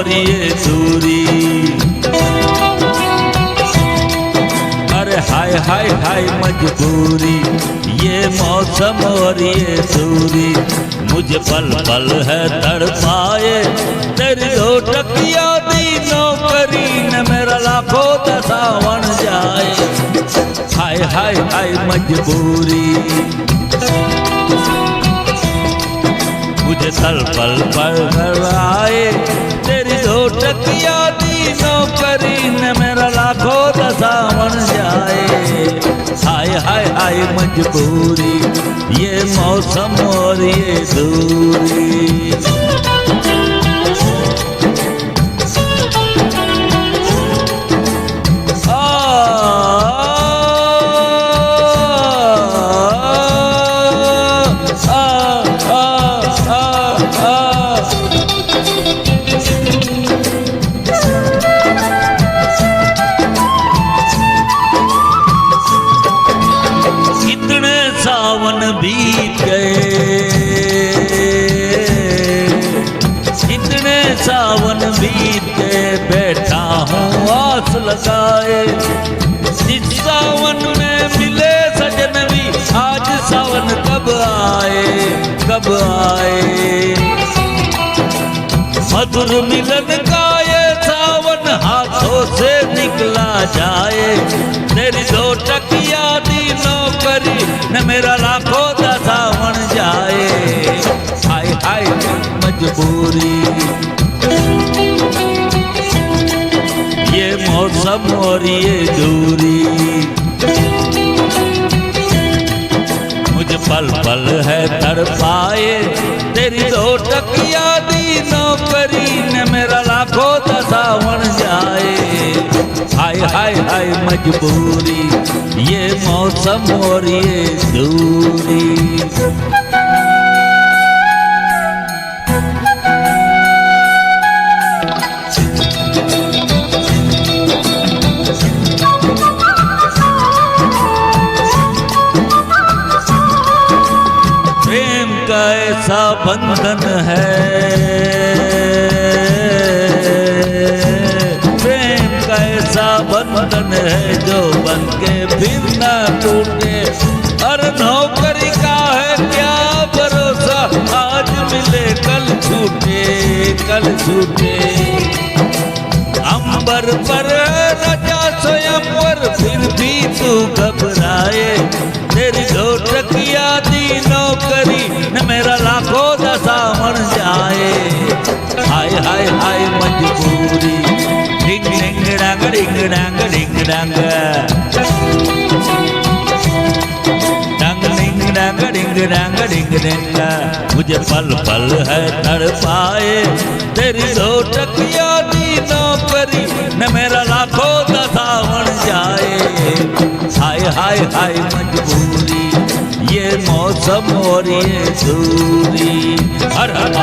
और ये दूरी। अरे हाय हाय हाय मजबूरी, ये मौसम और ये दूरी, मुझे पल पल है तड़पाए तेरी दो टकिया दी नौकरी न मेरा लाखों दसावन जाए। हाय हाय हाय मजबूरी, मुझे तल पल पर आए तेरी दो टकिया दी नौकरी न मेरा लाखों दसावन जाए। हाय हाय हाय मजबूरी, ये मौसम और ये दूरी। सावन बीत गए, इतने सावन बीत गए, बैठा हूँ आस लगाए। जिस सावन में मिले सजन भी, आज सावन कब आए कब आए। मधुर मिलन का ये सावन हाथों से निकला जाए। तेरी दो टकिया दी नौकरी न मेरा लाखों दसावन जाए। हाय हाय मजबूरी, ये मौसम और ये दूरी, मुझे पल पल है तड़पाए तेरी दो टकिया दी नौकरी न मेरा लाखों दसावन जाए। हाय हाय हाय मजबूरी, ये मौसम और ये दूरी। प्रेम का ऐसा बंधन है, प्रेम का ऐसा बंधन है जो बन के फिर न टूटे। और नौकरी का है क्या भरोसा, आज मिले कल छूटे कल छूटे। अंबर पर रजा स्वयंवर फिर भी तू घबराए। तेरी दो टकिया दी नौकरी न मेरा लाखों दसावन जाए। हाय हाय हाय मजबूरी, डिंग डिंग डांग डिंग डांग डिंग डांग डांग डिंग डांग डिंग डांग डिंग डिंग। मुझे पल पल है तड़पाए तेरी दो टकिया दी नौकरी न मेरा लाखों दसावन जाए। हाय हाय हाय मजबूरी, ये मौसम और ये दूरी। हर हर